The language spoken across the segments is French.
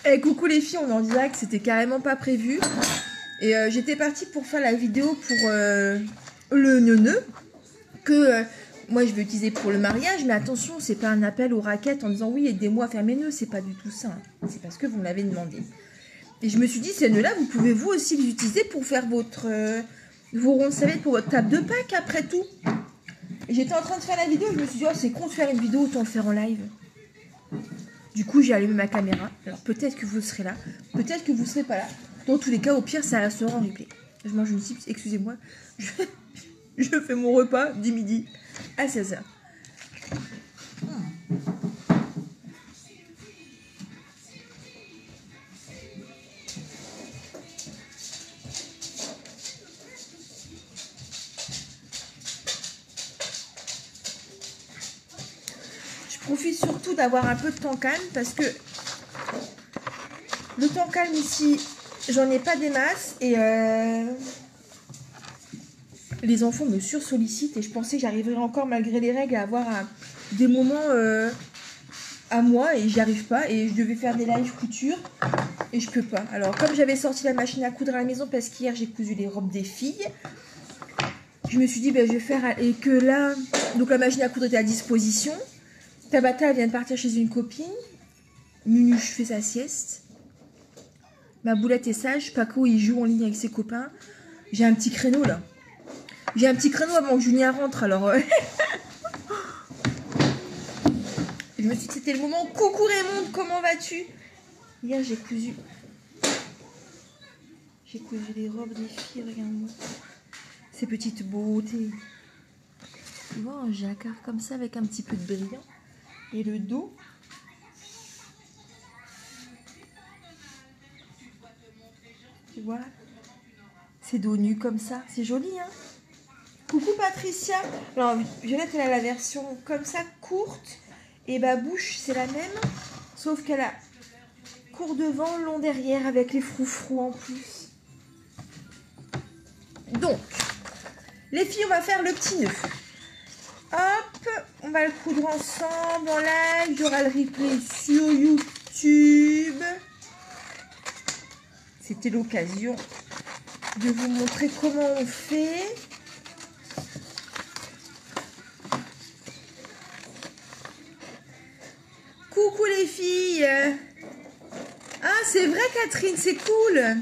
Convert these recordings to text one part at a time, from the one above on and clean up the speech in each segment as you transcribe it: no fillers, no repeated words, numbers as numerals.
Eh, coucou les filles, on est en direct, c'était carrément pas prévu. Et j'étais partie pour faire la vidéo pour le neuneu que moi je vais utiliser pour le mariage. Mais attention, c'est pas un appel aux raquettes en disant oui, aidez-moi à faire mes nœuds. C'est pas du tout ça. Hein. C'est parce que vous me l'avez demandé. Et je me suis dit, ces nœuds-là, vous pouvez vous aussi les utiliser pour faire votre vos ronds de serviette pour votre table de Pâques après tout. Et j'étais en train de faire la vidéo, je me suis dit, oh, c'est con de faire une vidéo, autant le faire en live. Du coup, j'ai allumé ma caméra. Alors peut-être que vous serez là, peut-être que vous ne serez pas là. Dans tous les cas, au pire, ça restera en replay. Je mange une chips, excusez-moi. Je fais mon repas du midi à 16h. Je profite surtout d'avoir un peu de temps calme parce que le temps calme ici, j'en ai pas des masses et les enfants me sursollicitent et je pensais que j'arriverais encore malgré les règles à avoir des moments à moi et j'y arrive pas et je devais faire des live couture et je peux pas. Alors comme j'avais sorti la machine à coudre à la maison parce qu'hier j'ai cousu les robes des filles, je me suis dit ben, je vais faire et que là donc la machine à coudre était à disposition. Tabata vient de partir chez une copine. Nunuche fait sa sieste. Ma boulette est sage. Paco, il joue en ligne avec ses copains. J'ai un petit créneau, là. J'ai un petit créneau avant que Julien rentre, alors... Je me suis dit, c'était le moment. Coucou Raymond, comment vas-tu? Hier, j'ai cousu... J'ai cousu les robes des filles, regarde-moi. Ces petites beautés. Tu vois, un jacquard comme ça, avec un petit peu de brillant. Et le dos... Tu vois, c'est dos nu comme ça, c'est joli, hein. Coucou Patricia. Alors, Violette, elle a la version comme ça, courte. Et ma bouche, c'est la même. Sauf qu'elle a court devant, long derrière, avec les froufrous en plus. Donc, les filles, on va faire le petit nœud. Hop, on va le coudre ensemble en live. Il y aura le replay sur YouTube. C'était l'occasion de vous montrer comment on fait. Coucou les filles. Ah, c'est vrai Catherine, c'est cool.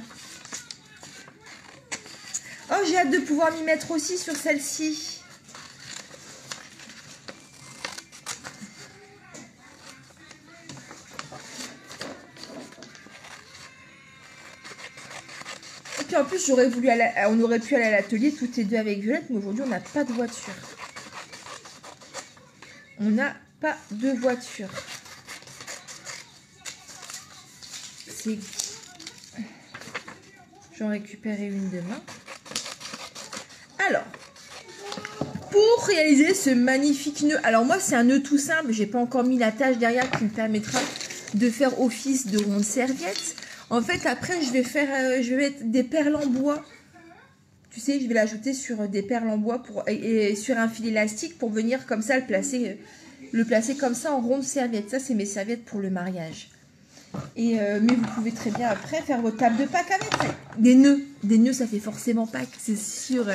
Oh, j'ai hâte de pouvoir m'y mettre aussi sur celle-ci. En plus, j'aurais voulu on aurait pu aller à l'atelier toutes les deux avec Violette, mais aujourd'hui, on n'a pas de voiture. On n'a pas de voiture. J'en récupérerai une demain. Alors, pour réaliser ce magnifique nœud, alors moi, c'est un nœud tout simple. J'ai pas encore mis la tâche derrière qui me permettra de faire office de ronde serviette. En fait, après, je vais mettre des perles en bois. Tu sais, je vais l'ajouter sur des perles en bois et sur un fil élastique pour venir comme ça le placer comme ça en ronde serviette. Ça, c'est mes serviettes pour le mariage. Et mais vous pouvez très bien après faire votre table de Pâques avec des nœuds. Des nœuds, ça fait forcément Pâques, c'est sûr.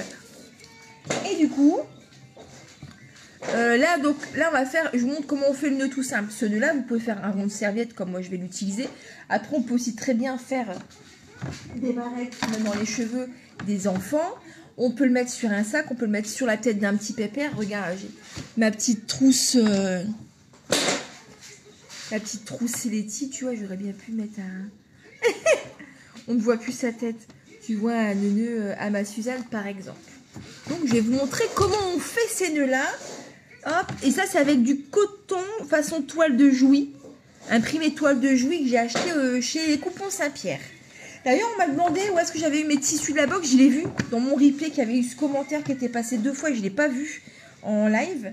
Et du coup, là, on va faire, je vous montre comment on fait le nœud tout simple. Ce nœud-là, vous pouvez faire un rond de serviette comme moi je vais l'utiliser. Après, on peut aussi très bien faire des barrettes même dans les cheveux des enfants. On peut le mettre sur un sac, on peut le mettre sur la tête d'un petit pépère. Regarde, j'ai ma petite trousse, Letty, tu vois, j'aurais bien pu mettre un... On ne voit plus sa tête. Tu vois, un nœud à ma Suzanne, par exemple. Donc, je vais vous montrer comment on fait ces nœuds-là. Hop, et ça, c'est avec du coton façon toile de Jouy. Imprimé toile de Jouy que j'ai acheté chez les Coupons Saint-Pierre. D'ailleurs, on m'a demandé où est-ce que j'avais eu mes tissus de la box. Je l'ai vu dans mon replay qu'il y avait eu ce commentaire qui était passé 2 fois et je ne l'ai pas vu en live.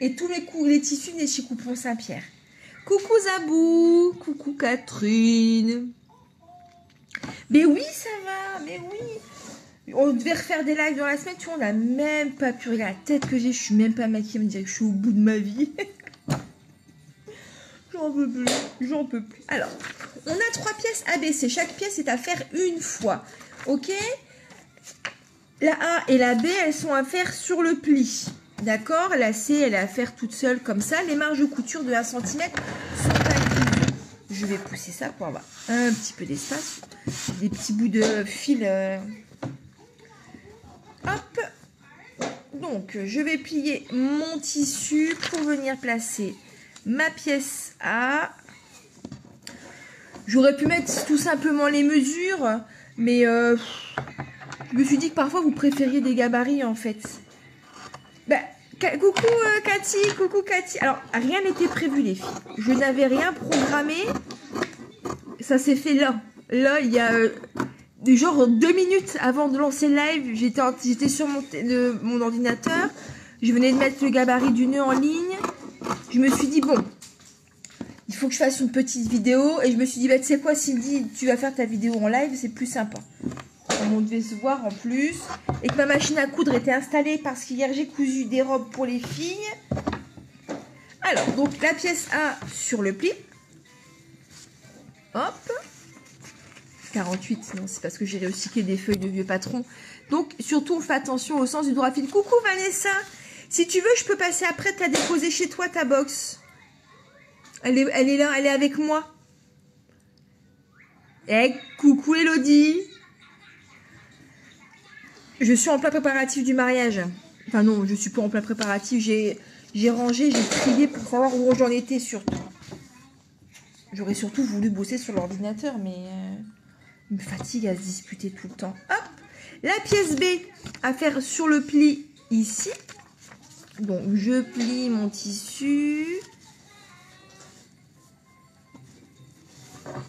Et tous les tissus venaient chez Coupons Saint-Pierre. Coucou Zabou, coucou Catherine. Mais oui, ça va, mais oui. On devait refaire des lives dans la semaine, tu vois, on n'a même pas pu regarder la tête que j'ai. Je suis même pas maquillée, on me dirait que je suis au bout de ma vie. j'en peux plus. J'en peux plus. Alors, on a 3 pièces ABC. Chaque pièce est à faire une fois. Ok? La A et la B, elles sont à faire sur le pli. D'accord? La C, elle est à faire toute seule comme ça. Les marges de couture de 1 cm sont incluses. Je vais pousser ça pour avoir un petit peu d'espace. Des petits bouts de fil. Hop. Donc, je vais plier mon tissu pour venir placer ma pièce A. J'aurais pu mettre tout simplement les mesures, mais je me suis dit que parfois vous préfériez des gabarits en fait. Bah, coucou Cathy. Alors, rien n'était prévu les filles. Je n'avais rien programmé. Ça s'est fait là. Là, il y a genre 2 minutes avant de lancer le live, j'étais sur mon ordinateur. Je venais de mettre le gabarit du nœud en ligne. Je me suis dit, bon, il faut que je fasse une petite vidéo. Et je me suis dit, bah, tu sais quoi, Cindy, tu vas faire ta vidéo en live, c'est plus sympa. Comme on devait se voir en plus. Et que ma machine à coudre était installée parce qu'hier, j'ai cousu des robes pour les filles. Alors, donc la pièce A sur le pli. Hop. 48, non, c'est parce que j'ai recyclé des feuilles de vieux patron. Donc, surtout, on fait attention au sens du droit fil. Coucou Vanessa, si tu veux, je peux passer après te la déposer chez toi, ta box. Elle est là, elle est avec moi. Eh, coucou Elodie. Je suis en plein préparatif du mariage. Enfin non, je suis pas en plein préparatif. J'ai rangé, j'ai trié pour savoir où j'en étais surtout. J'aurais surtout voulu bosser sur l'ordinateur, mais... il me fatigue à se disputer tout le temps. Hop, la pièce B à faire sur le pli ici. Donc, je plie mon tissu.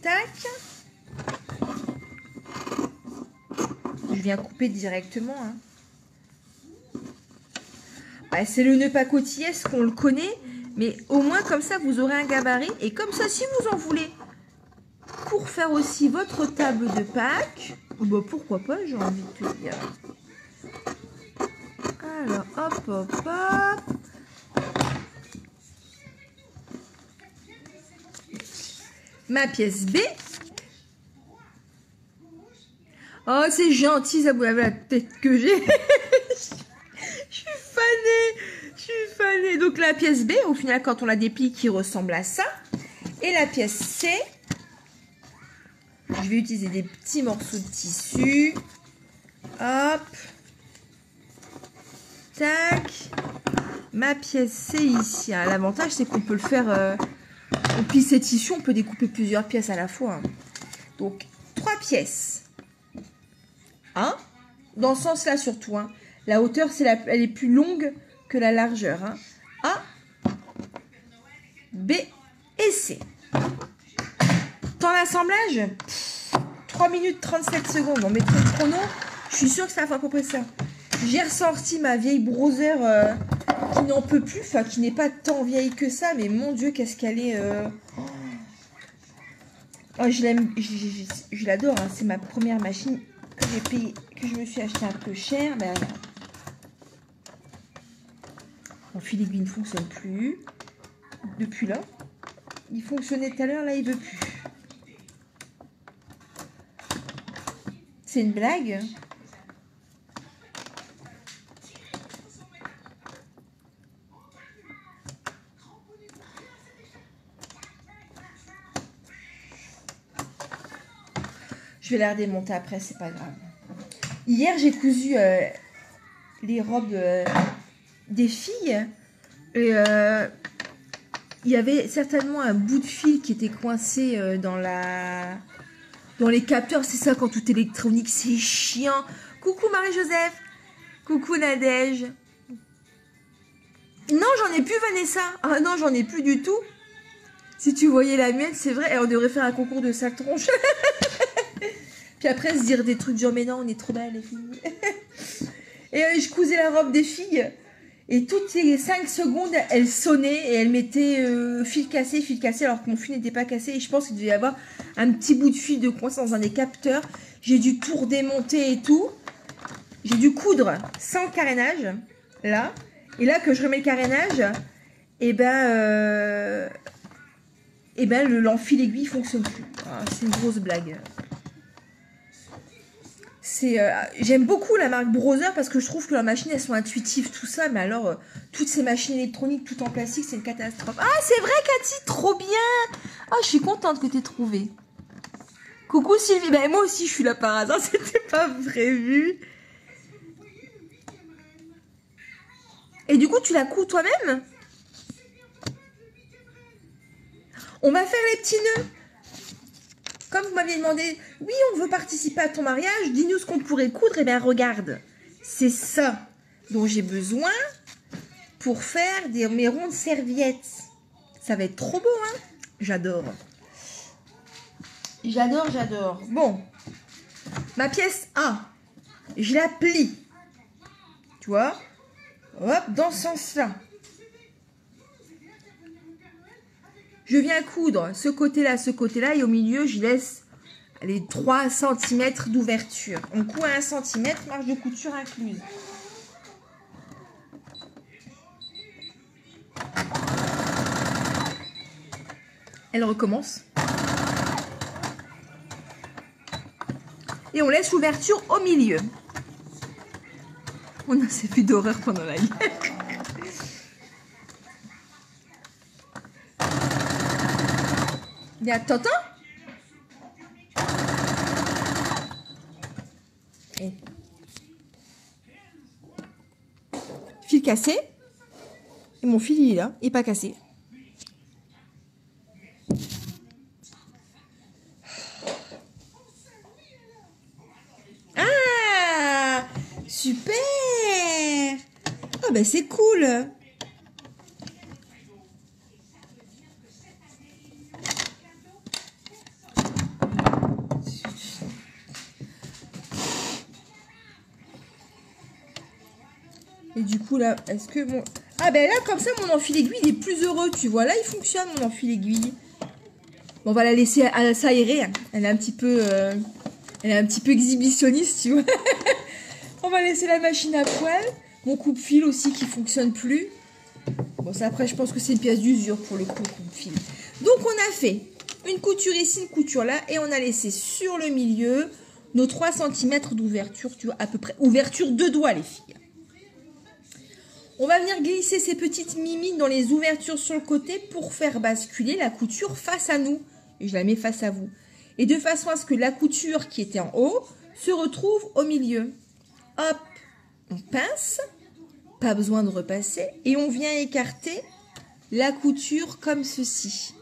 Tac. Je viens couper directement. Hein. Bah, c'est le nœud pacotillesque qu'on le connaît. Mais au moins, comme ça, vous aurez un gabarit. Et comme ça, si vous en voulez... pour faire aussi votre table de Pâques, bah pourquoi pas, j'ai envie de te dire. Alors, hop. Ma pièce B. Oh, c'est gentil, ça vous avez la tête que j'ai. Je suis fanée. Donc, la pièce B, au final, quand on la déplie, qui ressemble à ça. Et la pièce C. Je vais utiliser des petits morceaux de tissu. Hop. Tac. Ma pièce, c'est ici. L'avantage, c'est qu'on peut le faire... on plie ces tissus, on peut découper plusieurs pièces à la fois. Donc, 3 pièces. Hein? Dans ce sens-là, surtout. Hein. La hauteur, elle est plus longue que la largeur. Hein. A, B et C. Temps d'assemblage, 3 minutes 37 secondes. On mettra le chrono. Je suis sûre que ça fait à peu près ça. J'ai ressorti ma vieille browser qui n'en peut plus. Enfin, qui n'est pas tant vieille que ça. Mais mon Dieu, qu'est-ce qu'elle est... Oh, je l'aime. Je l'adore. Hein. C'est ma première machine que j'ai payée, que je me suis acheté un peu cher. Ben, mon fil aiguille ne fonctionne plus. Depuis là. Il fonctionnait tout à l'heure. Là, il veut plus. C'est une blague. Je vais la redémonter après, c'est pas grave. Hier, j'ai cousu les robes des filles. Et il y avait certainement un bout de fil qui était coincé dans les capteurs. C'est ça, quand tout est électronique, c'est chiant. Coucou Marie-Joseph. Coucou Nadège. Non, j'en ai plus, Vanessa. Ah non, j'en ai plus du tout. Si tu voyais la mienne, c'est vrai. Et on devrait faire un concours de sac tronche. Puis après, se dire des trucs genre, mais non, on est trop belles, les filles. Et je cousais la robe des filles. Et toutes les 5 secondes, elle sonnait et elle mettait fil cassé, alors que mon fil n'était pas cassé. Et je pense qu'il devait y avoir un petit bout de fil de coince dans un des capteurs. J'ai dû tout redémonter et tout. J'ai dû coudre sans carénage, là. Et là, que je remets le carénage, et ben... et ben l'enfil aiguille fonctionne plus. Ah, c'est une grosse blague. J'aime beaucoup la marque Brother parce que je trouve que leurs machines elles sont intuitives, tout ça, mais alors toutes ces machines électroniques tout en plastique, c'est une catastrophe. Ah, c'est vrai, Cathy, trop bien. Ah, je suis contente que tu aies trouvé. Coucou Sylvie, ben moi aussi je suis là par hasard, c'était pas prévu. Et du coup, tu la couds toi-même? On va faire les petits nœuds. Comme vous m'aviez demandé, oui, on veut participer à ton mariage, dis-nous ce qu'on pourrait coudre. Et bien, regarde, c'est ça dont j'ai besoin pour faire mes rondes serviettes. Ça va être trop beau, hein? J'adore. J'adore, j'adore. Bon, ma pièce A, je la plie. Tu vois? Hop, dans ce sens-là. Je viens coudre ce côté-là, et au milieu, je laisse les 3 cm d'ouverture. On coud à 1 cm, marge de couture incluse. Elle recommence. Et on laisse l'ouverture au milieu. On a ces vues d'horreur pendant la live. Il y a Tintin. Fil cassé. Et mon fil, il est là. Il n'est pas cassé. Ah, super. Ah, ben c'est cool. Et du coup, là, est-ce que mon... Ah, ben là, comme ça, mon enfil aiguille, il est plus heureux, tu vois. Là, il fonctionne, mon enfil aiguille. Bon, on va la laisser s'aérer. Elle est un petit peu... Elle est un petit peu exhibitionniste, tu vois. On va laisser la machine à poil. Mon coupe-fil aussi, qui fonctionne plus. Bon, ça, après, je pense que c'est une pièce d'usure, pour le coup, coupe-fil. Donc, on a fait une couture ici, une couture là. Et on a laissé sur le milieu nos 3 cm d'ouverture, tu vois, à peu près. Ouverture de doigts, les filles. On va venir glisser ces petites mimiques dans les ouvertures sur le côté pour faire basculer la couture face à nous. Et je la mets face à vous. Et de façon à ce que la couture qui était en haut se retrouve au milieu. Hop, on pince, pas besoin de repasser. Et on vient écarter la couture comme ceci.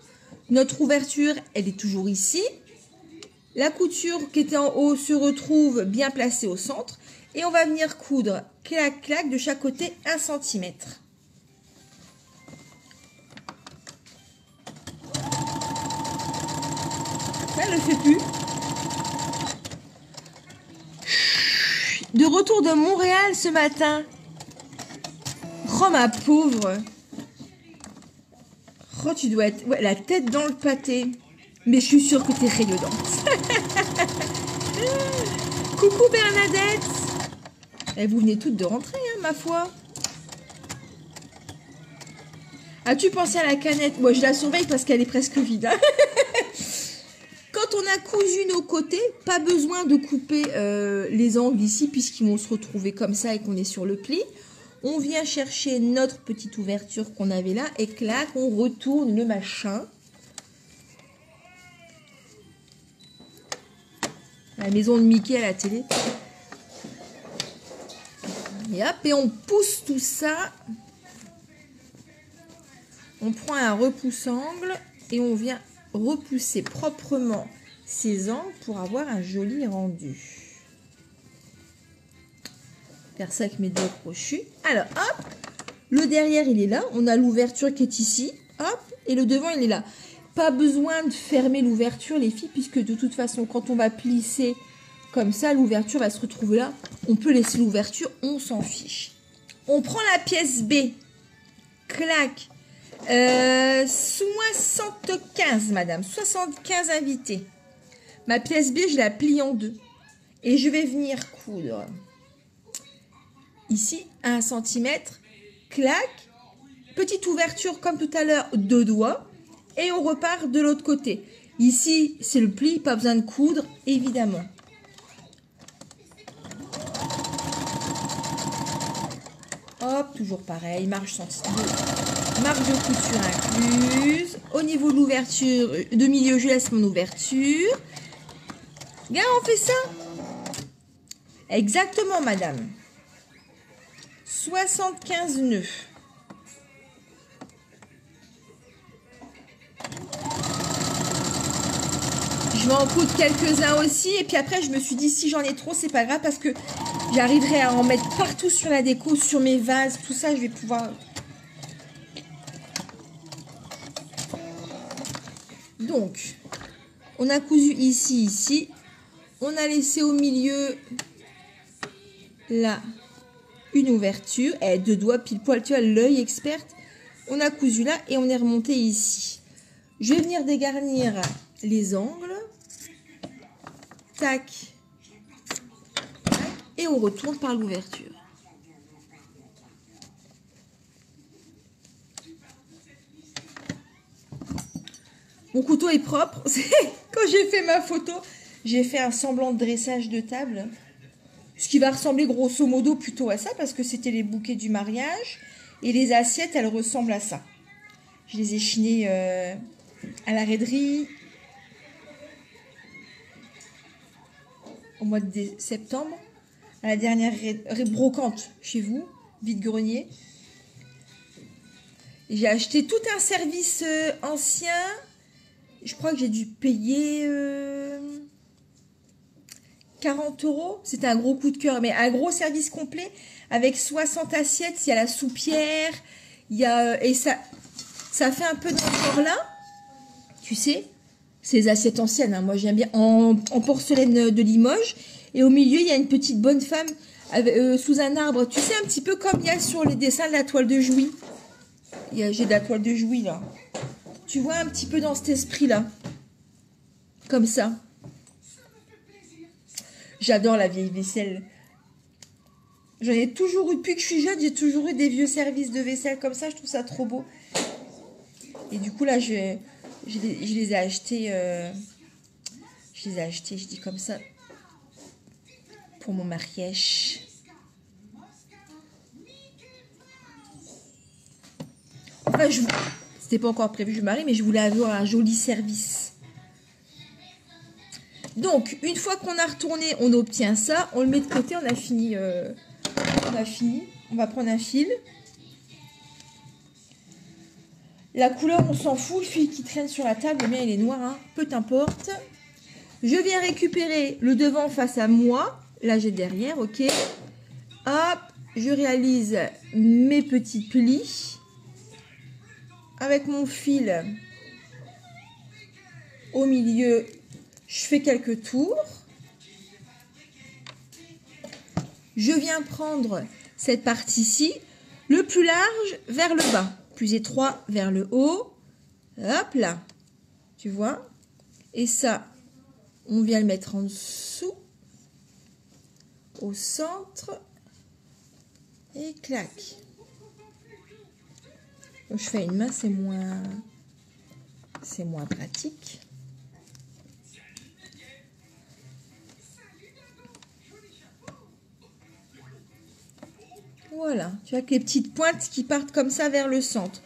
Notre ouverture, elle est toujours ici. La couture qui était en haut se retrouve bien placée au centre. Et on va venir coudre, clac, clac, de chaque côté 1 cm. Ça ne le fait plus. De retour de Montréal ce matin. Oh, ma pauvre. Oh, tu dois être... Ouais, la tête dans le pâté. Mais je suis sûre que tu es rayonnante. Coucou Bernadette. Et vous venez toutes de rentrer, hein, ma foi. As-tu pensé à la canette? Moi, je la surveille parce qu'elle est presque vide. Hein. Quand on a cousu nos côtés, pas besoin de couper les angles ici, puisqu'ils vont se retrouver comme ça et qu'on est sur le pli. On vient chercher notre petite ouverture qu'on avait là, et clac, on retourne le machin. La maison de Mickey à la télé. Et hop, et on pousse tout ça. On prend un repousse-angle et on vient repousser proprement ces angles pour avoir un joli rendu. Faire ça avec mes doigts crochus. Alors, hop, le derrière, il est là. On a l'ouverture qui est ici. Hop, et le devant, il est là. Pas besoin de fermer l'ouverture, les filles, puisque de toute façon, quand on va plisser comme ça, l'ouverture va se retrouver là. On peut laisser l'ouverture, on s'en fiche. On prend la pièce B. Clac. 75, madame. 75 invités. Ma pièce B, je la plie en deux. Et je vais venir coudre. Ici, 1 cm. Clac. Petite ouverture, comme tout à l'heure, 2 doigts. Et on repart de l'autre côté. Ici, c'est le pli, pas besoin de coudre, évidemment. Hop, toujours pareil, marge de couture incluse. Au niveau de l'ouverture, de milieu, je laisse mon ouverture. Regarde, on fait ça. Exactement, madame. 75 nœuds. Je vais en coudre quelques-uns aussi. Et puis après, je me suis dit, si j'en ai trop, c'est pas grave. Parce que j'arriverai à en mettre partout sur la déco, sur mes vases, tout ça. Je vais pouvoir... Donc, on a cousu ici, ici. On a laissé au milieu, là, une ouverture. Et 2 doigts pile poil, tu as l'œil experte. On a cousu là et on est remonté ici. Je vais venir dégarnir les angles. Tac. Tac. Et on retourne par l'ouverture. Mon couteau est propre. Quand j'ai fait ma photo, j'ai fait un semblant de dressage de table. Ce qui va ressembler grosso modo plutôt à ça, parce que c'était les bouquets du mariage. Et les assiettes, elles ressemblent à ça. Je les ai chinées à la raiderie au mois de septembre. À la dernière brocante chez vous, vide-grenier. J'ai acheté tout un service ancien. Je crois que j'ai dû payer 40 €. C'était un gros coup de cœur, mais un gros service complet avec 60 assiettes. Il y a la soupière, il y a et ça fait un peu dans ce genre-là. Tu sais, ces assiettes anciennes. Hein, moi, j'aime bien en porcelaine de Limoges. Et au milieu, il y a une petite bonne femme sous un arbre. Tu sais, un petit peu comme il y a sur les dessins de la toile de Jouy. J'ai de la toile de Jouy là. Tu vois, un petit peu dans cet esprit-là. Comme ça. J'adore la vieille vaisselle. J'en ai toujours eu, depuis que je suis jeune, j'ai toujours eu des vieux services de vaisselle comme ça. Je trouve ça trop beau. Et du coup, là, je les ai achetés. Je les ai achetés, je dis comme ça, pour mon mariage. Enfin, c'était pas encore prévu, je me marie, mais je voulais avoir un joli service. Donc, une fois qu'on a retourné, on obtient ça, on le met de côté, on a fini. On va prendre un fil. La couleur, on s'en fout, le fil qui traîne sur la table, le mien il est noir, hein, peu importe. Je viens récupérer le devant face à moi. Là, j'ai derrière, ok. Hop, je réalise mes petits plis. Avec mon fil au milieu, je fais quelques tours. Je viens prendre cette partie-ci, le plus large vers le bas, plus étroit vers le haut. Hop là, tu vois. Et ça, on vient le mettre en dessous, au centre, et clac. Donc, je fais une main, c'est moins pratique. Voilà, tu vois que les petites pointes qui partent comme ça vers le centre.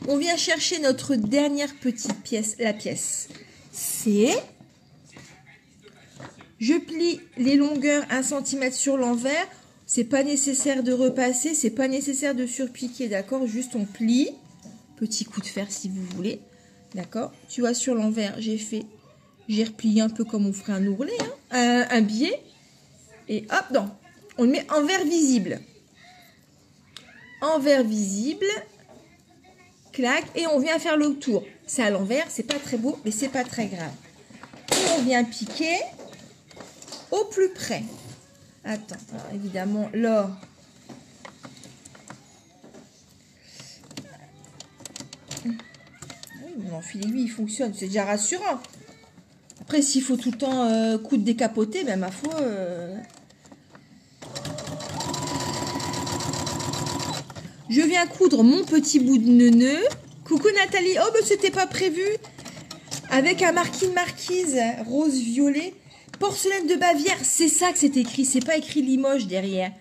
On vient chercher notre dernière petite pièce, la pièce C. Je plie les longueurs 1 cm sur l'envers. C'est pas nécessaire de repasser, c'est pas nécessaire de surpiquer, d'accord? Juste on plie. Petit coup de fer si vous voulez, d'accord? Tu vois, sur l'envers, j'ai replié un peu comme on ferait un ourlet, hein, un billet. Et hop, non, on le met envers visible. Envers visible, clac, et on vient faire le tour. C'est à l'envers, c'est pas très beau, mais c'est pas très grave. Et on vient piquer au plus près. Attends, alors évidemment, là, mon enfilet, lui, il fonctionne, c'est déjà rassurant. Après, s'il faut tout le temps coudre décapoté, ben ma foi... Je viens coudre mon petit bout de nœud Coucou Nathalie. Oh, bah c'était pas prévu. Avec un marquis de marquise, rose-violet. Porcelaine de Bavière. C'est ça que c'est écrit. C'est pas écrit Limoges derrière.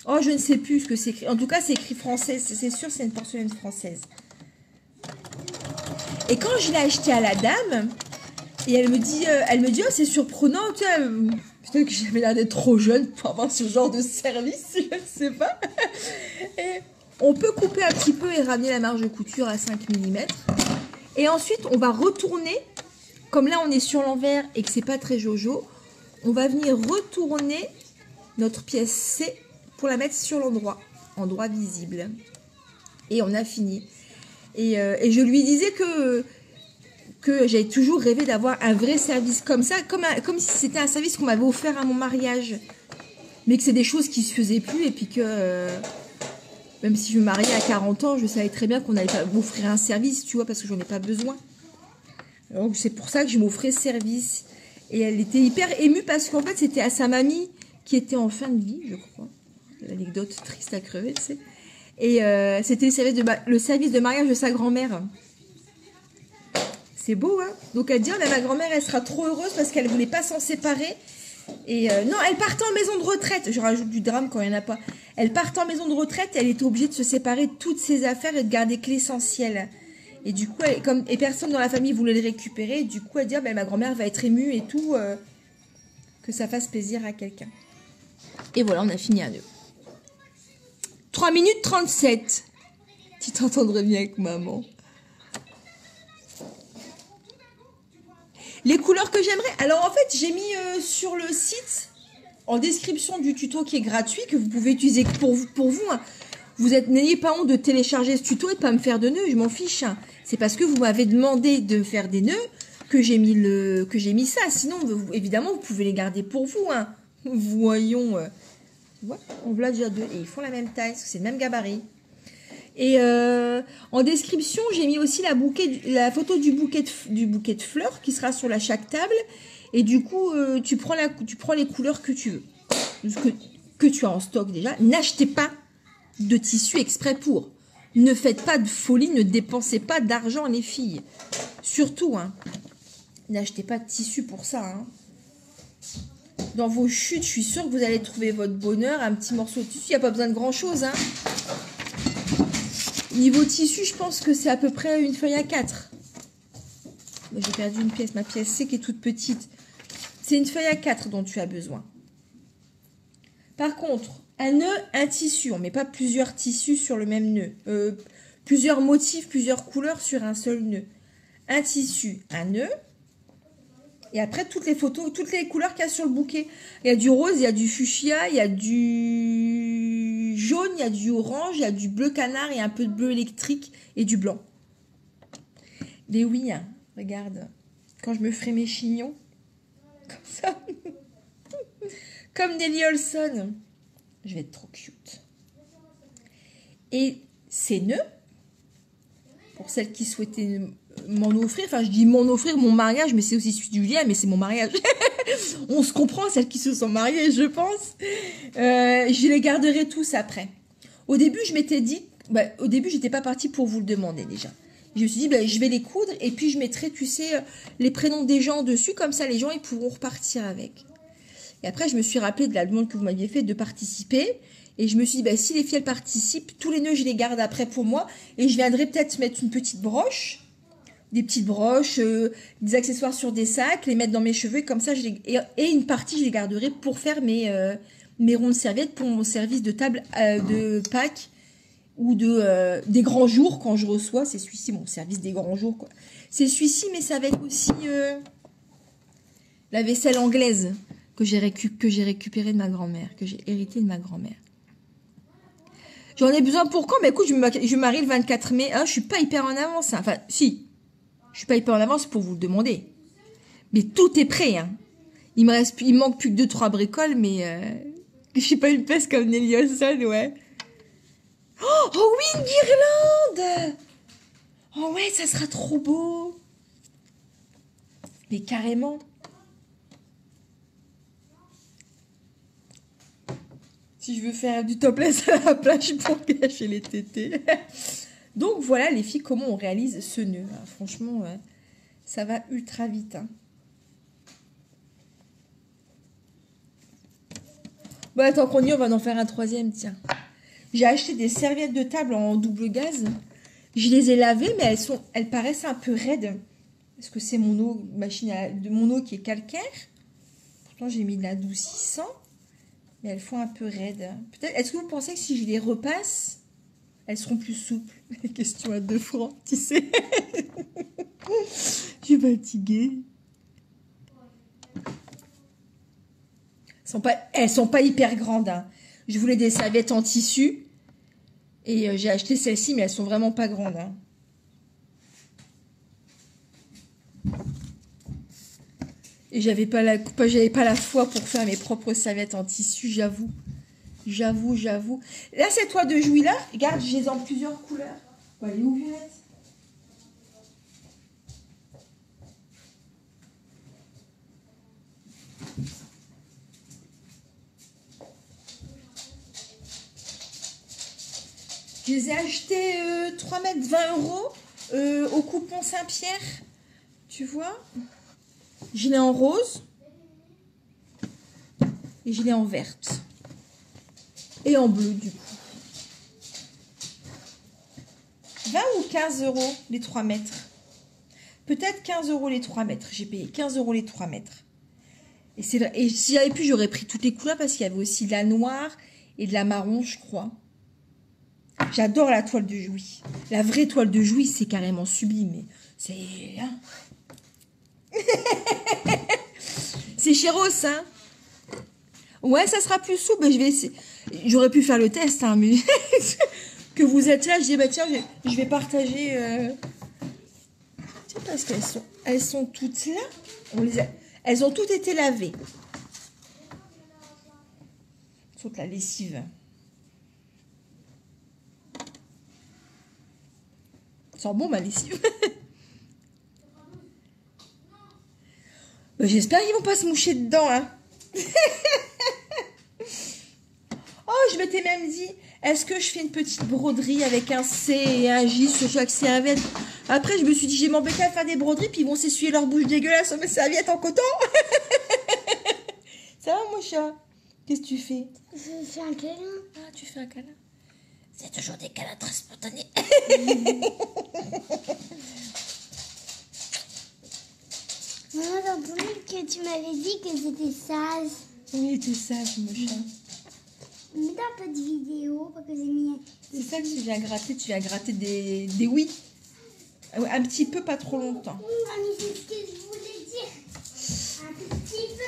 Oh, je ne sais plus ce que c'est écrit. En tout cas, c'est écrit française. C'est sûr, c'est une porcelaine française. Et quand je l'ai acheté à la dame, et elle me dit, oh, c'est surprenant, tu vois, peut-être que j'avais l'air d'être trop jeune pour avoir ce genre de service, je ne sais pas. Et on peut couper un petit peu et ramener la marge de couture à 5 mm. Et ensuite, on va retourner, comme là on est sur l'envers et que c'est pas très jojo, on va venir retourner notre pièce C pour la mettre sur endroit visible. Et on a fini. Et je lui disais que j'avais toujours rêvé d'avoir un vrai service comme ça, comme si c'était un service qu'on m'avait offert à mon mariage. Mais que c'est des choses qui se faisaient plus et puis que, même si je me mariais à 40 ans, je savais très bien qu'on n'allait pas m'offrir un service, tu vois, parce que j'en ai pas besoin. Donc c'est pour ça que je m'offrais ce service. Et elle était hyper émue parce qu'en fait, c'était à sa mamie qui était en fin de vie, je crois. L'anecdote triste à crever, tu sais. Et c'était le service de mariage de sa grand-mère. C'est beau, hein. Donc elle dit, oh, ma grand-mère, elle sera trop heureuse parce qu'elle voulait pas s'en séparer. Et non, elle partait en maison de retraite. Je rajoute du drame quand il n'y en a pas. Elle partait en maison de retraite et elle était obligée de se séparer de toutes ses affaires et de garder que l'essentiel. Et du coup, et personne dans la famille voulait le récupérer. Du coup, elle dit, oh, ma grand-mère va être émue et tout. Que ça fasse plaisir à quelqu'un. Et voilà, on a fini à 2. 3 minutes 37. Tu t'entendrais bien avec maman. Les couleurs que j'aimerais. Alors en fait, j'ai mis sur le site, en description du tuto qui est gratuit, que vous pouvez utiliser pour vous. Hein. N'ayez pas honte de télécharger ce tuto et de pas me faire de nœuds, je m'en fiche. Hein. C'est parce que vous m'avez demandé de faire des nœuds que j'ai mis ça. Sinon, évidemment, vous pouvez les garder pour vous. Hein. Voyons. Tu vois, on voit déjà 2 et ils font la même taille, parce que c'est le même gabarit. Et en description, j'ai mis aussi la photo du bouquet de fleurs qui sera sur chaque table. Et du coup, tu prends les couleurs que tu veux, que tu as en stock déjà. N'achetez pas de tissu exprès pour. Ne faites pas de folie, ne dépensez pas d'argent les filles. Surtout, hein, n'achetez pas de tissu pour ça. Hein. Dans vos chutes, je suis sûre que vous allez trouver votre bonheur. Un petit morceau de tissu, il n'y a pas besoin de grand-chose. Hein. Niveau tissu, je pense que c'est à peu près une feuille à 4. J'ai perdu une pièce. Ma pièce C qui est toute petite. C'est une feuille à 4 dont tu as besoin. Par contre, un nœud, un tissu. On ne met pas plusieurs tissus sur le même nœud. Plusieurs motifs, plusieurs couleurs sur un seul nœud. Un tissu, un nœud. Et après, toutes les photos, toutes les couleurs qu'il y a sur le bouquet. Il y a du rose, il y a du fuchsia, il y a du jaune, il y a du orange, il y a du bleu canard et un peu de bleu électrique et du blanc. Mais oui, hein, regarde, quand je me ferai mes chignons, comme ça, comme Nelly Olson, je vais être trop cute. Et ces nœuds, pour celles qui souhaitaient m'en offrir, enfin je dis m'en offrir, mon mariage, mais c'est aussi celui de Julien, mais c'est mon mariage. On se comprend, celles qui se sont mariées, je pense. Je les garderai tous après. Au début, je m'étais dit, au début, j'étais pas partie pour vous le demander déjà. Je me suis dit, je vais les coudre et puis je mettrai, tu sais, les prénoms des gens dessus, comme ça les gens ils pourront repartir avec. Et après, je me suis rappelé de la demande que vous m'aviez fait de participer. Et je me suis dit, si les filles elles participent, tous les nœuds, je les garde après pour moi. Et je viendrai peut-être mettre une petite broche, des petites broches, des accessoires sur des sacs, les mettre dans mes cheveux. Et comme ça, et une partie, je les garderai pour faire mes ronds de serviettes pour mon service de table de Pâques ou des grands jours quand je reçois. C'est celui-ci, mon service des grands jours, quoi. C'est celui-ci, mais c'est avec aussi la vaisselle anglaise que j'ai récupérée de ma grand-mère, que j'ai hérité de ma grand-mère. J'en ai besoin pour quand? Mais écoute, je me marie le 24 mai. Hein, je suis pas hyper en avance. Hein. Enfin, si. Je suis pas hyper en avance pour vous le demander. Mais tout est prêt. Hein. Il manque plus que 2-3 bricoles, mais je suis pas une peste comme Nelly Olson, ouais. Oh oui, une guirlande! Oh ouais, ça sera trop beau. Mais carrément. Si je veux faire du topless à la plage pour cacher les tétés. Donc voilà les filles, comment on réalise ce nœud. Hein. Franchement, ça va ultra vite. Hein. Bon, attends qu'on y est, on va en faire un troisième, tiens. J'ai acheté des serviettes de table en double gaze. Je les ai lavées, mais elles paraissent un peu raides. Est-ce que c'est mon eau, mon eau qui est calcaire? Pourtant, j'ai mis de l'adoucissant. Mais elles font un peu raides. Peut-être. Est-ce que vous pensez que si je les repasse, elles seront plus souples? Question à 2 francs, tu sais. Je suis fatiguée. Elles sont pas hyper grandes. Hein. Je voulais des serviettes en tissu. Et j'ai acheté celles-ci, mais elles sont vraiment pas grandes. Hein. Et j'avais pas la foi pour faire mes propres serviettes en tissu, j'avoue. J'avoue. Là, cette toile de Jouy là, regarde, j'ai en plusieurs couleurs. Bon, elle est où, Violette? Je les ai achetés 3 mètres 20 € au coupon Saint-Pierre. Tu vois? Je l'ai en rose. Et je l'ai en verte. Et en bleu, du coup. 20 ou 15 € les 3 mètres. Peut-être 15 € les 3 mètres. J'ai payé 15 € les 3 mètres. Et si j'avais pu, j'aurais pris toutes les couleurs parce qu'il y avait aussi de la noire et de la marron, je crois. J'adore la toile de Jouy. La vraie toile de Jouy, c'est carrément sublime. C'est... Hein. C'est chéros, hein. Ouais, ça sera plus souple. Je vais essayer. J'aurais pu faire le test, hein, mais que vous êtes là, je dis bah tiens, je vais partager. Tiens, parce qu'elles sont toutes là. Elles ont toutes été lavées. Sauf la lessive. Ça sent bon ma lessive. Bah, j'espère qu'ils vont pas se moucher dedans, hein. Oh, je m'étais même dit, est-ce que je fais une petite broderie avec un C et un J sur chaque serviette? Après, je me suis dit, j'ai m'embêté à faire des broderies, puis ils vont s'essuyer leur bouche dégueulasse sur mes serviettes en coton. Ça va, mon chat? Qu'est-ce que tu fais? Je fais un câlin. Ah, tu fais un câlin? C'est toujours des câlins très spontanés. Maman, j'ai entendu que tu m'avais dit que j'étais sage. Oui, t'es sage, mon chat. Mets un peu de vidéo parce que j'ai mis. C'est ça que tu viens gratter. Tu viens gratter des oui. Un petit peu, pas trop longtemps. Ah, mais c'est ce que je voulais dire. Un tout petit peu.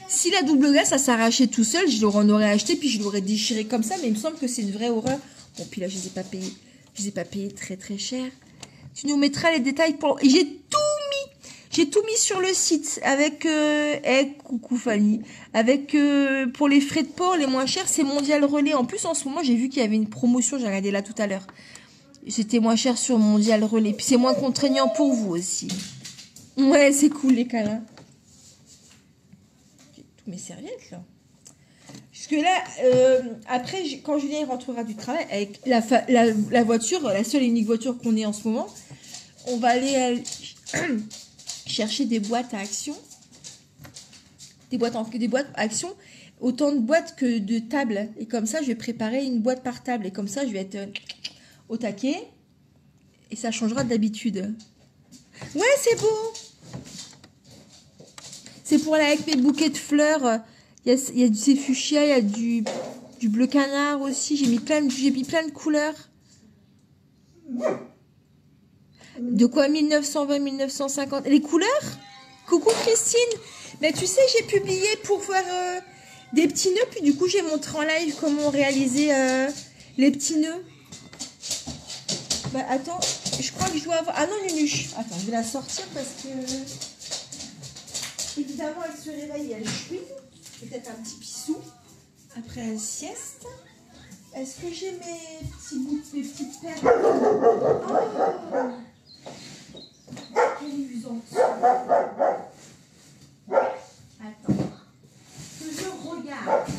Si la double glace, ça s'arrachait tout seul, je l'en aurais acheté, puis je l'aurais déchiré comme ça. Mais il me semble que c'est une vraie horreur. Bon, puis là, je les ai pas payés. Je les ai pas payés très, très cher. Tu nous mettras les détails pour... J'ai tout mis sur le site avec... coucou Fanny. Avec... pour les frais de port, les moins chers, c'est Mondial Relais. En plus, en ce moment, j'ai vu qu'il y avait une promotion. J'ai regardé là tout à l'heure. C'était moins cher sur Mondial Relais. Puis c'est moins contraignant pour vous aussi. Ouais, c'est cool les câlins. J'ai tous mes serviettes là. Parce que là, après, quand Julien rentrera du travail, avec la voiture, la seule et unique voiture qu'on ait en ce moment, on va aller chercher des boîtes à action. Des boîtes à action. Autant de boîtes que de tables. Et comme ça, je vais préparer une boîte par table. Et comme ça, je vais être au taquet. Et ça changera d'habitude. Ouais, c'est beau. C'est pour aller avec mes bouquets de fleurs. Il y a du fuchsia, il y a du bleu canard aussi. J'ai mis plein de couleurs. De quoi 1920, 1950. Les couleurs? Coucou Christine. Mais tu sais, j'ai publié pour faire des petits nœuds. Puis du coup, j'ai montré en live comment réaliser les petits nœuds. Bah attends, je crois que je dois avoir... Ah non, Nunuche. Attends, je vais la sortir parce que... Évidemment, elle se réveille et elle chouine. Peut-être un petit pissou après la sieste. Est-ce que j'ai mes petites perles? Oh, quelle usante. Attends. Que je regarde.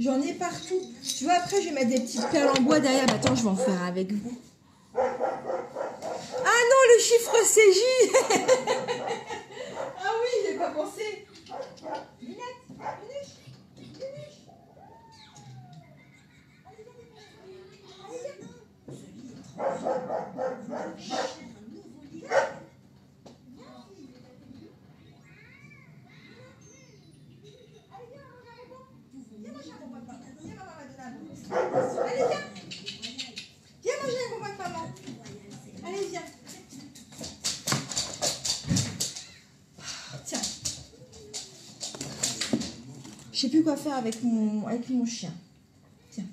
J'en ai partout. Tu vois, après, je vais mettre des petites perles en bois derrière. Bah, attends, je vais en faire avec vous. Ah non, le chiffre c'est J. Ah oui, j'ai pas pensé. Allez, viens. Viens manger un bonbon de maman. Allez, viens. Tiens. Je sais plus quoi faire avec mon chien. Tiens.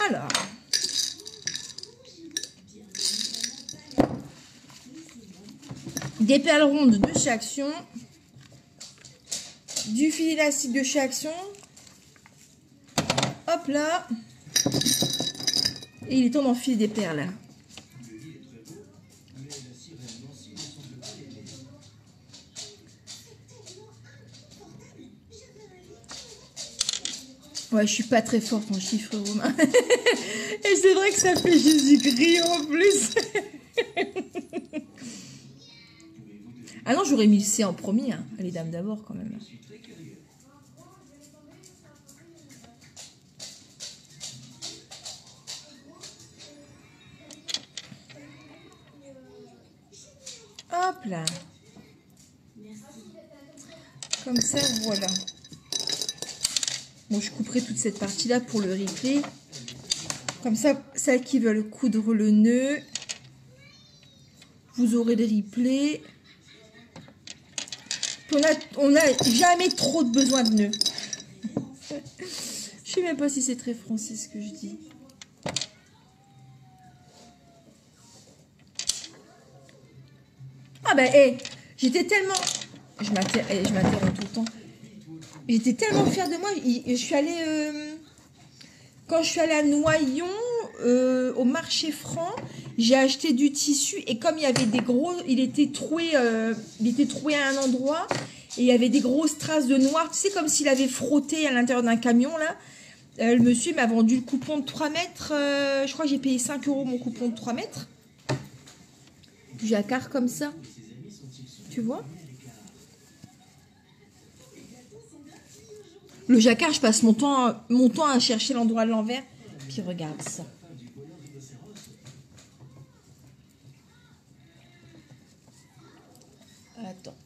Alors. Des perles rondes de chez Action. Du fil élastique de chez Action. Hop là. Et il est temps d'enfiler des perles. Ouais, je suis pas très forte en chiffres romains. Et c'est vrai que ça fait Jésus-Christ en plus. Ah non, j'aurais mis le C en premier. Hein. Les dames d'abord quand même. Hop là. Comme ça, voilà. Bon, je couperai toute cette partie-là pour le replay. Comme ça, celles qui veulent coudre le nœud, vous aurez le replay. On n'a jamais trop de besoin de nœuds. Je sais même pas si c'est très français ce que je dis. Ah ben, hey, j'étais tellement... Je m'interromps tout le temps. J'étais tellement fière de moi. Je suis allée... quand je suis allée à Noyon, au marché franc, j'ai acheté du tissu. Et comme il y avait des gros... Il était troué à un endroit. Et il y avait des grosses traces de noir. Tu sais, comme s'il avait frotté à l'intérieur d'un camion, là. Le monsieur m'a vendu le coupon de 3 mètres. Je crois que j'ai payé 5 € mon coupon de 3 mètres. Du jacquard comme ça. Tu vois? Le jacquard, je passe mon temps à chercher l'endroit de l'envers. Puis regarde ça. Attends.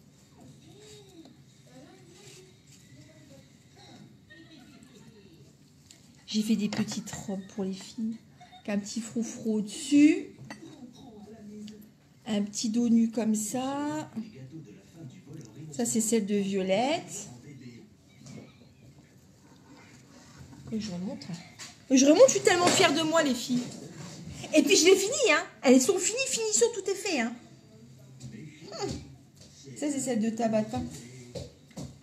J'ai fait des petites robes pour les filles. Avec un petit froufrou au-dessus. Un petit dos nu comme ça. Ça, c'est celle de Violette. Et je remonte. Je remonte, je suis tellement fière de moi, les filles. Et puis, je l'ai fini, hein. Elles sont finies, finition, tout est fait, hein. Ça, c'est celle de Tabata.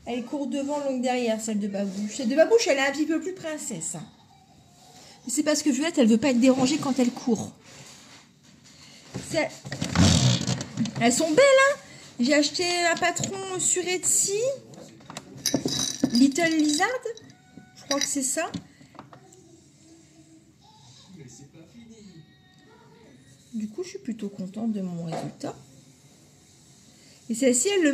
Elle est courte devant, longue derrière, celle de Babouche. Celle de Babouche, elle est un petit peu plus princesse. Hein. C'est parce que Violette, elle veut pas être dérangée quand elle court. Elles sont belles, hein. J'ai acheté un patron sur Etsy. Little Lizard. Je crois que c'est ça. Du coup, je suis plutôt contente de mon résultat. Et celles-ci, elles les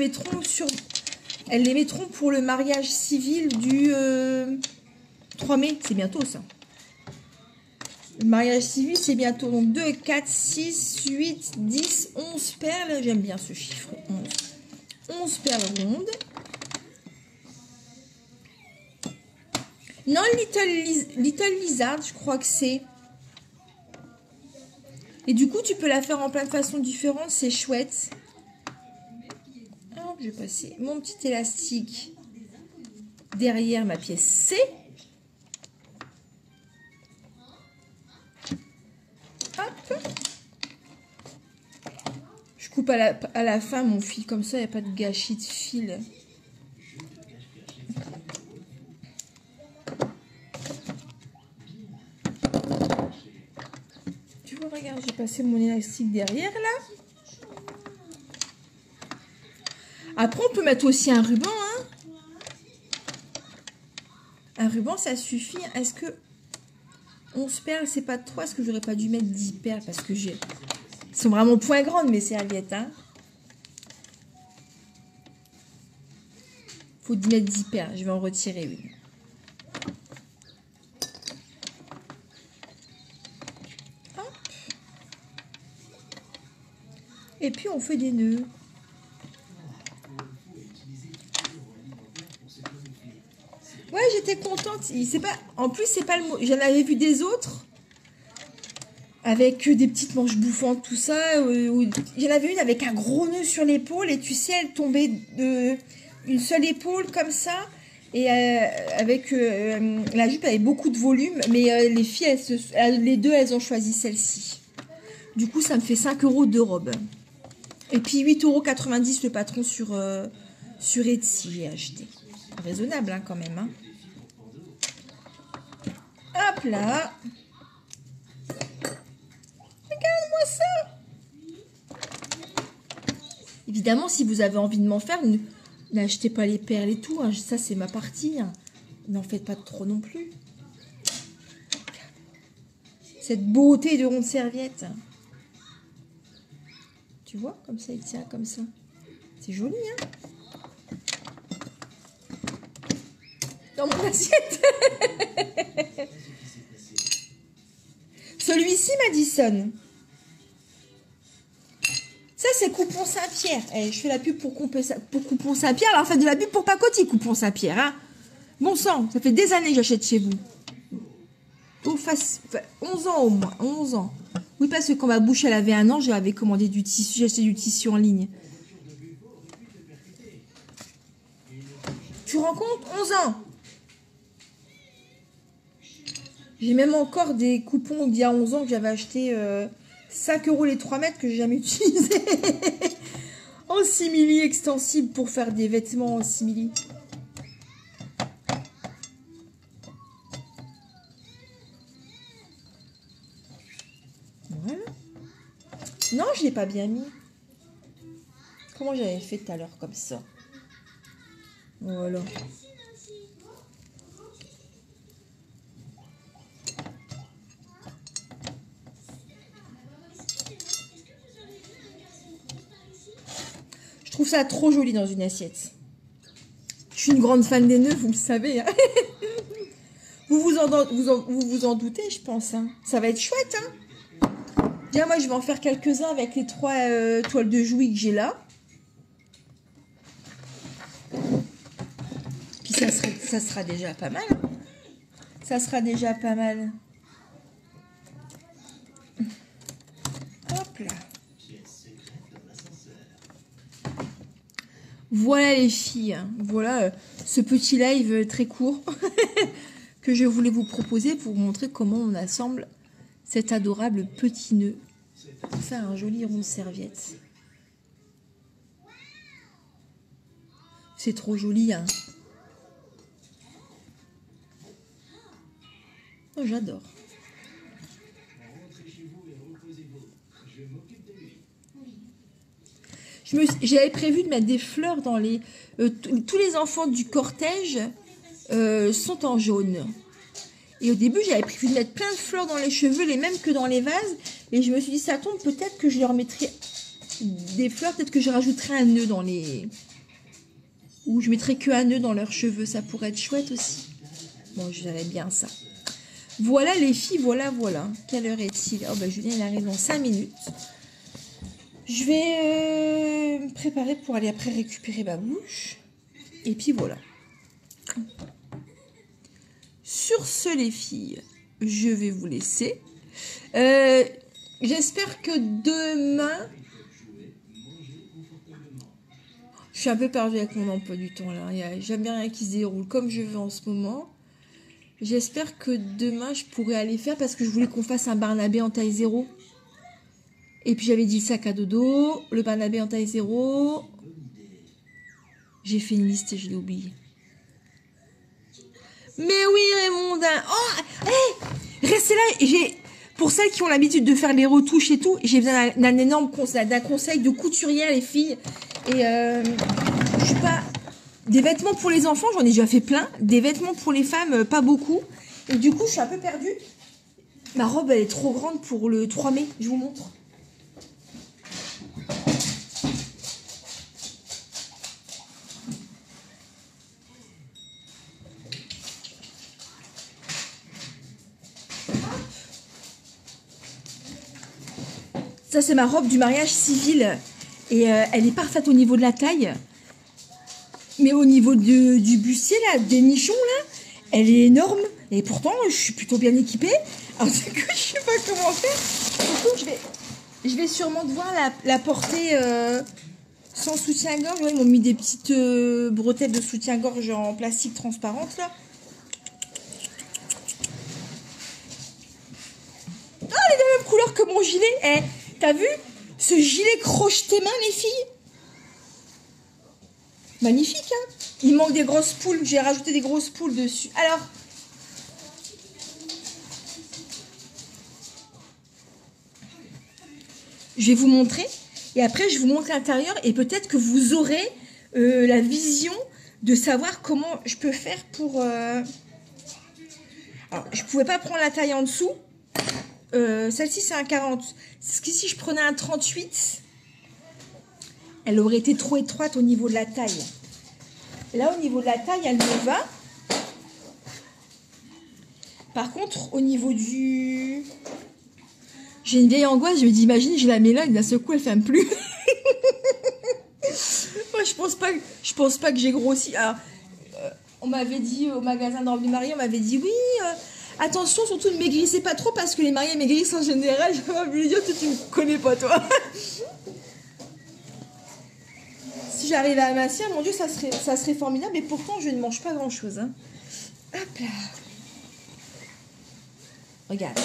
mettront pour le mariage civil du 3 mai. C'est bientôt, ça. Le mariage civil, c'est bientôt. Donc 2, 4, 6, 8, 10, 11 perles. J'aime bien ce chiffre, 11. 11 perles rondes. Non, Little Lizard, je crois que c'est. Et du coup, tu peux la faire en plein de façons différentes. C'est chouette. Alors, je vais passer mon petit élastique derrière ma pièce C. Hop. Je coupe à la fin mon fil comme ça, il n'y a pas de gâchis de fil. Tu Regarde, j'ai passé mon élastique derrière, là. Après, on peut mettre aussi un ruban, hein. Un ruban, ça suffit. Est-ce que 11 perles, c'est pas trop? Est-ce que j'aurais pas dû mettre 10 perles? Parce que j'ai... Elles sont vraiment point grandes, mes serviettes, hein. Faut mettre 10 perles. Je vais en retirer une. Hop. Et puis, on fait des nœuds. Ouais, j'étais contente. C'est pas... En plus, c'est pas le mot. J'en avais vu des autres. Avec des petites manches bouffantes, tout ça. J'en avais une avec un gros nœud sur l'épaule. Et tu sais, elle tombait de... une seule épaule comme ça. Et avec la jupe avait beaucoup de volume. Mais les filles, les deux, elles ont choisi celle-ci. Du coup, ça me fait 5 € de robe. Et puis 8,90 € le patron sur Etsy, j'ai acheté. Raisonnable, hein, quand même. Hein. Hop là. Regarde-moi ça. Évidemment, si vous avez envie de m'en faire, n'achetez pas les perles et tout. Hein. Ça, c'est ma partie. Hein. N'en faites pas trop non plus. Cette beauté de ronde serviette. Tu vois, comme ça, il tient comme ça. C'est joli, hein. Dans mon assiette. Celui-ci, Madison. Ça, c'est Coupon Saint-Pierre. Je fais la pub pour Coupon Saint-Pierre. Alors, faites de la pub pour Pacotille, Coupon Saint-Pierre. Hein. Bon sang, ça fait des années que j'achète chez vous. 11 ans au moins. 11 ans. Oui, parce que quand ma bouche, elle avait 1 an, j'avais commandé du tissu. J'ai acheté du tissu en ligne. Tu rends compte? 11 ans. J'ai même encore des coupons d'il y a 11 ans que j'avais acheté 5 € les 3 mètres que j'ai jamais utilisé. En simili extensible pour faire des vêtements en simili. Voilà. Non, je l'ai pas bien mis. Comment j'avais fait tout à l'heure comme ça? Voilà. Je trouve ça trop joli dans une assiette. Je suis une grande fan des nœuds, vous le savez. Hein. Vous vous en doutez, je pense. Hein. Ça va être chouette. Hein. Bien, moi, je vais en faire quelques-uns avec les 3 toiles de jouy que j'ai là. Puis ça sera déjà pas mal. Hein. Ça sera déjà pas mal. Hop là. Voilà les filles, voilà ce petit live très court que je voulais vous proposer pour vous montrer comment on assemble cet adorable petit nœud pour faire un joli rond de serviette. C'est trop joli, hein. Oh, j'adore. J'avais prévu de mettre des fleurs dans les... tous les enfants du cortège sont en jaune. Et au début, j'avais prévu de mettre plein de fleurs dans les cheveux, les mêmes que dans les vases. Et je me suis dit, ça tombe, peut-être que je leur mettrai des fleurs, peut-être que je rajouterai un nœud dans les... Ou je mettrai que un nœud dans leurs cheveux, ça pourrait être chouette aussi. Bon, j'avais bien ça. Voilà les filles, voilà. Quelle heure est-il? Oh, ben Julien, il arrive dans 5 minutes. Je vais me préparer pour aller après récupérer ma bouche. Et puis voilà. Sur ce, les filles, je vais vous laisser. J'espère que demain... Je suis un peu perdue avec mon emploi du temps là. Il n'y a jamais rien qui se déroule comme je veux en ce moment. J'espère que demain, je pourrai aller faire parce que je voulais qu'on fasse un Barnabé en taille 0. Et puis j'avais dit le sac à dodo, le Barnabé en taille 0. J'ai fait une liste et je l'ai oublié. Mais oui, Raymondin. Oh, hey, restez là. pour celles qui ont l'habitude de faire les retouches et tout, j'ai besoin d'un énorme conseil, d'un conseil de couturière, les filles. Et je suis pas... Des vêtements pour les enfants, j'en ai déjà fait plein. Des vêtements pour les femmes, pas beaucoup. Et du coup, je suis un peu perdue. Ma robe, elle est trop grande pour le 3 mai. Je vous montre. Ça, c'est ma robe du mariage civil. Et elle est parfaite au niveau de la taille. Mais au niveau du bustier, là, des nichons, là, elle est énorme. Et pourtant, je suis plutôt bien équipée. Alors, du coup, je sais pas comment faire. Du coup, je vais sûrement devoir la porter sans soutien-gorge. Ils m'ont mis des petites bretelles de soutien-gorge en plastique transparente, là. Ah, elle est de la même couleur que mon gilet. Eh, t'as vu ce gilet crocheté main, les filles? Magnifique, hein? Il manque des grosses poules. J'ai rajouté des grosses poules dessus. Alors, je vais vous montrer. Et après, je vous montre l'intérieur. Et peut-être que vous aurez la vision de savoir comment je peux faire pour... Alors, je ne pouvais pas prendre la taille en dessous. Celle-ci, c'est un 40. Parce que si je prenais un 38... Elle aurait été trop étroite au niveau de la taille. Là, au niveau de la taille, elle me va. Par contre, au niveau du... J'ai une vieille angoisse. Je me dis, imagine, je la mets là et d'un seul coup, elle ne ferme plus. Moi, je pense pas que j'ai grossi. Alors, on m'avait dit au magasin de robe de mariée, on m'avait dit, oui, attention, surtout ne maigrissez pas trop parce que les mariés maigrissent en général. Je vais lui dire, tu ne me connais pas, toi. Si j'arrivais à amincir, mon Dieu, ça serait formidable. Mais pourtant, je ne mange pas grand-chose. Hein. Hop là. Regarde.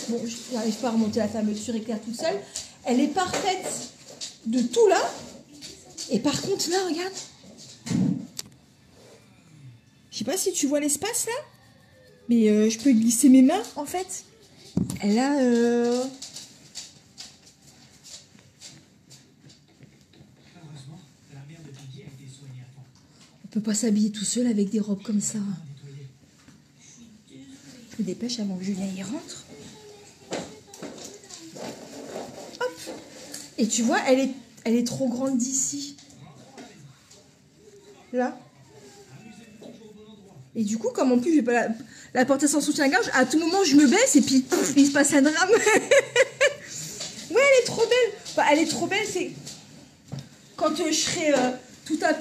Bon, je n'arrive pas à remonter la fermeture éclair toute seule. Elle est parfaite de tout là. Et par contre, là, regarde. Je sais pas si tu vois l'espace, là. Mais je peux glisser mes mains, en fait. Elle a... On peut pas s'habiller tout seul avec des robes comme ça. Je me dépêche avant que Julien y rentre. Hop. Et tu vois, elle est trop grande d'ici. Là. Et du coup, comme en plus, je vais pas la porter sans soutien-gorge, à tout moment, je me baisse et puis il se passe un drame. Ouais, elle est trop belle. Enfin, elle est trop belle, c'est... Quand je serai tout à...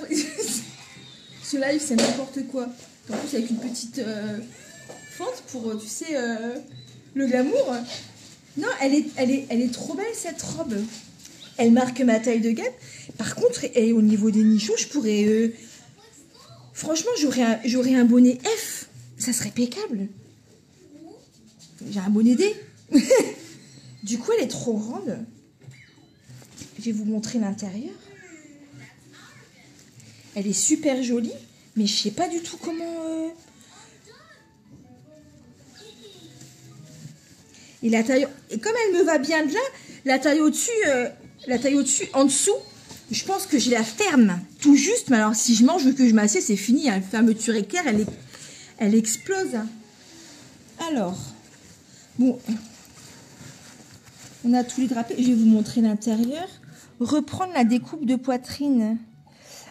Ce live, c'est n'importe quoi. En plus, avec une petite fente pour, tu sais, le glamour. Non, elle est trop belle, cette robe. Elle marque ma taille de gamme. Par contre, et au niveau des nichons, je pourrais... Franchement, j'aurais un bonnet F. Ça serait impeccable. J'ai un bonnet D. Du coup, elle est trop grande. Je vais vous montrer l'intérieur. Elle est super jolie. Mais je sais pas du tout comment... Et la taille... Et comme elle me va bien de là, la taille au-dessus... en dessous... Je pense que je la ferme tout juste. Mais alors, si je mange ou que je m'assieds, c'est fini. La fermeture éclair, elle explose. Alors, bon, on a tous les drapés. Je vais vous montrer l'intérieur. Reprendre la découpe de poitrine.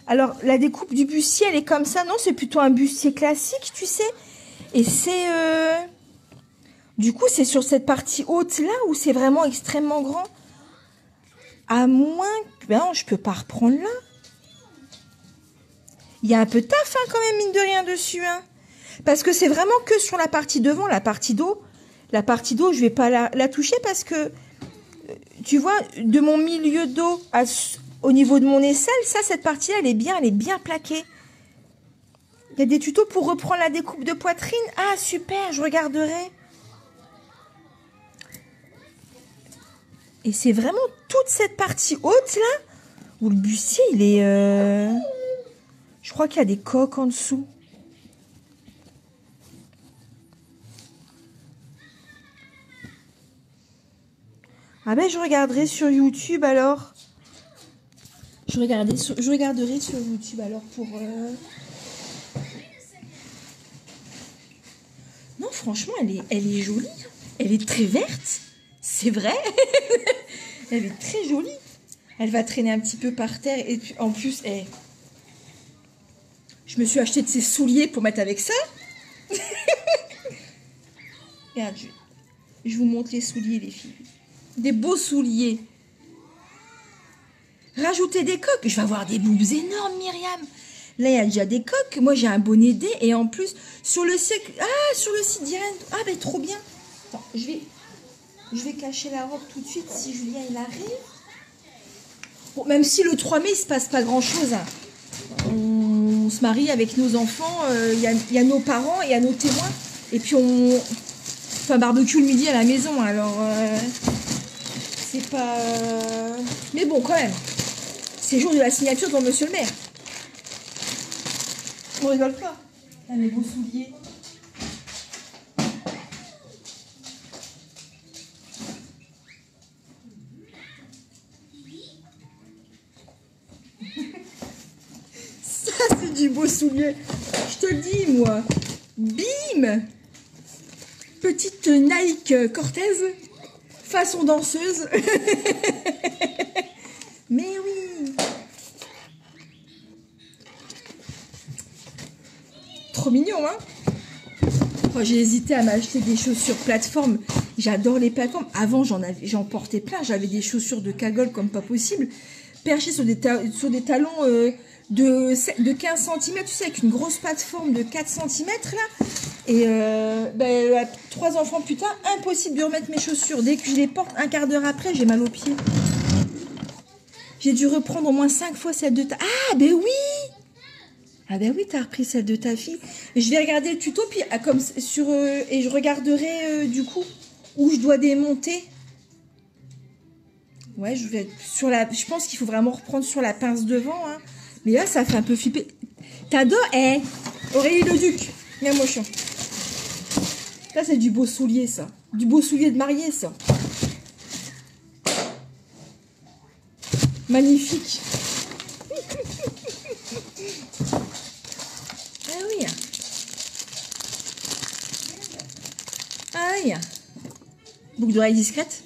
Alors, la découpe du bustier, elle est comme ça. Non, c'est plutôt un bustier classique, tu sais. Et c'est... Du coup, c'est sur cette partie haute là où c'est vraiment extrêmement grand. À moins que... Ben non, je peux pas reprendre là. Il y a un peu de taf, hein, quand même, mine de rien, dessus. Hein. Parce que c'est vraiment que sur la partie devant, la partie dos. La partie dos, je vais pas la toucher parce que... Tu vois, de mon milieu dos au niveau de mon aisselle, ça, cette partie-là, elle est bien plaquée. Il y a des tutos pour reprendre la découpe de poitrine. Ah, super, je regarderai. Et c'est vraiment toute cette partie haute là, où le bustier il est... Je crois qu'il y a des coques en dessous. Ah ben je regarderai sur YouTube alors. Je regarderai sur YouTube alors pour... Non franchement elle est jolie. Elle est très verte. C'est vrai. Elle est très jolie. Elle va traîner un petit peu par terre. Et puis, en plus, je me suis acheté de ces souliers pour mettre avec ça. Regarde, je vous montre les souliers, les filles. Des beaux souliers. Rajoutez des coques. Je vais avoir des boubs énormes, Myriam. Là, il y a déjà des coques. Moi, j'ai un bonnet D. Et en plus, sur le site d'Irène. Ah, ben, trop bien. Attends, je vais cacher la robe tout de suite si Julien, il arrive. Bon, même si le 3 mai, il se passe pas grand-chose. Hein. On se marie avec nos enfants. Il y a nos parents, il y a nos témoins. Et puis, on fait un barbecue le midi à la maison. Alors, c'est pas... Mais bon, quand même. C'est jour de la signature devant monsieur le maire. On rigole pas. Ah, mes beaux souliers. Ça, c'est du beau soulier. Je te le dis, moi. Bim! Petite Nike Cortez. Façon danseuse. Mais oui. Trop mignon, hein? Oh, j'ai hésité à m'acheter des chaussures plateforme. J'adore les plateformes. Avant, j'en portais plein. J'avais des chaussures de cagole comme pas possible. Perchées sur des talons de 15 cm. Tu sais, avec une grosse plateforme de 4 cm, là. Et 3 enfants plus tard, impossible de remettre mes chaussures. Dès que je les porte, un quart d'heure après, j'ai mal aux pieds. J'ai dû reprendre au moins 5 fois celle de ta... Ah, ben oui! Ah ben oui, t'as repris celle de ta fille. Je vais regarder le tuto, puis et je regarderai du coup où je dois démonter. Ouais, je pense qu'il faut vraiment reprendre sur la pince devant. Hein. Mais là, ça fait un peu flipper. T'adores, Aurélie Leduc. Viens, mon chien. Là, c'est du beau soulier, ça. Du beau soulier de mariée, ça. Magnifique. Ah oui. Ah oui. Boucle d'oreille discrète.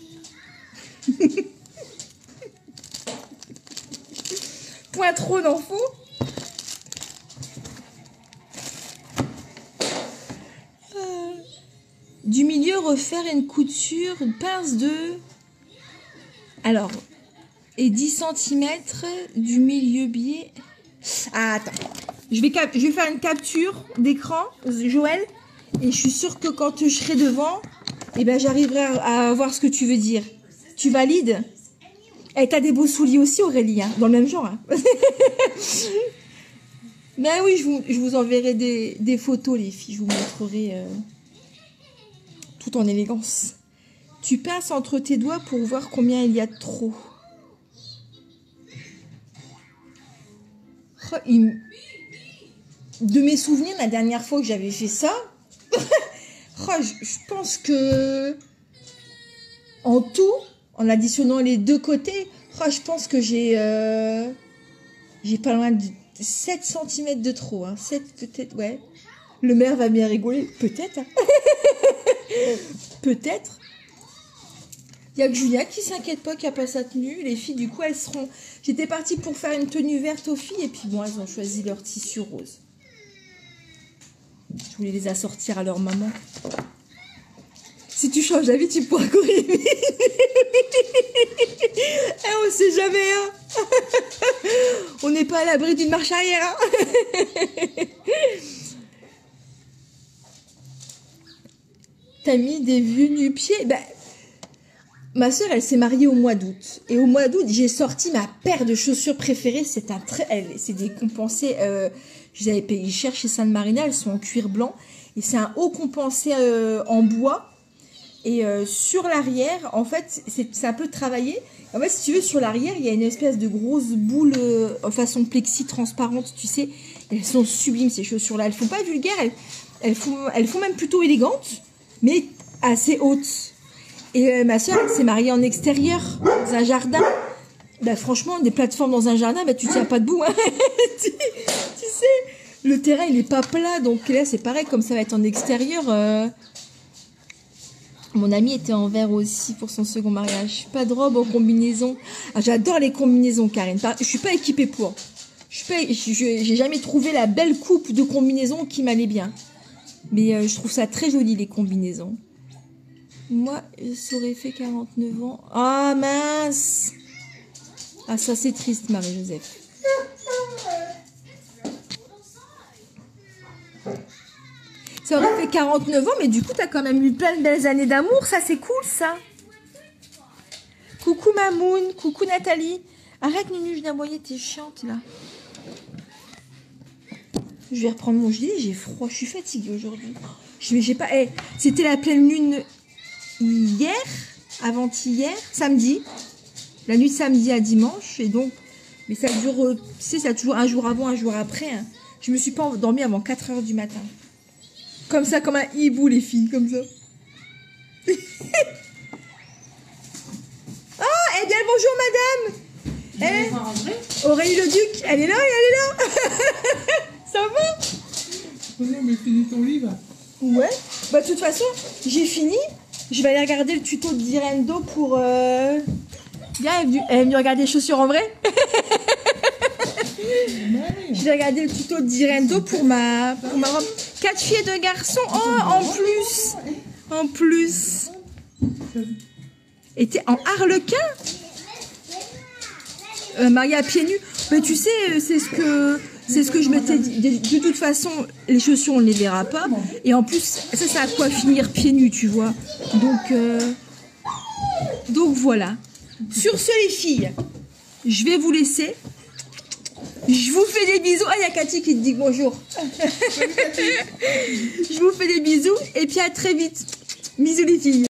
Point trop d'infos. Du milieu, refaire une couture, une pince de... Alors, et 10 cm du milieu biais. Ah, attends. Je vais faire une capture d'écran, Joël. Et je suis sûre que quand je serai devant, eh ben, j'arriverai à voir ce que tu veux dire. Tu valides? Eh, t'as des beaux souliers aussi, Aurélie, hein, dans le même genre. Hein. Mais oui, je vous enverrai des photos, les filles. Je vous montrerai tout en élégance. Tu pinces entre tes doigts pour voir combien il y a de trop. Oh, de mes souvenirs, la dernière fois que j'avais fait ça, oh, je pense que en tout, en additionnant les deux côtés, oh, je pense que j'ai pas loin de 7 cm de trop. Hein. 7 peut-être, ouais. Le maire va bien rigoler. Peut-être. Hein. Peut-être. Il y a que Julia qui s'inquiète pas qu'il n'y a pas sa tenue. Les filles, du coup, elles seront... J'étais partie pour faire une tenue verte aux filles. Et puis, bon, elles ont choisi leur tissu rose. Je voulais les assortir à leur maman. Si tu changes d'avis, tu pourras courir. On sait jamais, hein. On n'est pas à l'abri d'une marche arrière, hein. T'as mis des vieux nu-pieds. Ben, ma soeur, elle s'est mariée au mois d'août. Et au mois d'août, j'ai sorti ma paire de chaussures préférées. C'est des compensés. Je les avais payées cher chez Sainte Marina. Elles sont en cuir blanc. Et c'est un haut compensé en bois. Et sur l'arrière, en fait, c'est un peu travaillé. En fait, si tu veux, sur l'arrière, il y a une espèce de grosse boule façon plexi transparente, tu sais. Elles sont sublimes, ces chaussures-là. Elles font pas vulgaires, elles font même plutôt élégantes, mais assez hautes. Et ma soeur, elle s'est mariée en extérieur, dans un jardin. Bah, franchement, des plateformes dans un jardin, bah, tu tiens pas debout. Hein. tu sais, le terrain, il est pas plat. Donc là, c'est pareil, comme ça va être en extérieur. Mon ami était en vert aussi pour son second mariage. Pas de robe en combinaison. Ah, j'adore les combinaisons, Karine. Je suis pas équipée pour. J'ai jamais trouvé la belle coupe de combinaison qui m'allait bien. Mais je trouve ça très joli, les combinaisons. Moi, ça aurait fait 49 ans. Ah, mince! Ah, ça, c'est triste, Marie-Joseph. Ça aurait fait 49 ans, mais du coup, t'as quand même eu plein de belles années d'amour. Ça, c'est cool, ça. Coucou Mamoun, coucou Nathalie. Arrête, Nunu, je d'aboyer, t'es chiante, là. Je vais reprendre mon gilet, j'ai froid, je suis fatiguée aujourd'hui. J'ai pas... Hey, c'était la pleine lune hier, avant-hier, samedi. La nuit de samedi à dimanche, et donc... Mais ça dure, tu sais, ça toujours un jour avant, un jour après. Hein. Je me suis pas endormie avant 4 h du matin. Comme ça, comme un hibou, les filles, comme ça. Oh, eh bien, bonjour, madame. Aurélie Leduc, elle est là, elle est là. Ça va? Non, mais finis ton livre. Ouais. Bah, de toute façon, j'ai fini. Je vais aller regarder le tuto de Direndo pour... Bien, elle est venue regarder les chaussures en vrai. Je vais regarder le tuto de Direndo pour ma robe. 4 filles et 2 garçons. Oh, en plus. Et t'es en harlequin. Maria pieds nus. Mais tu sais, c'est ce que je m'étais dit. De toute façon, les chaussures, on ne les verra pas. Et en plus, ça a quoi finir pieds nus, tu vois. Donc voilà. Sur ce, les filles, je vais vous laisser. Je vous fais des bisous. Ah, il y a Cathy qui te dit bonjour. Je vous fais des bisous et puis à très vite. Bisous les filles.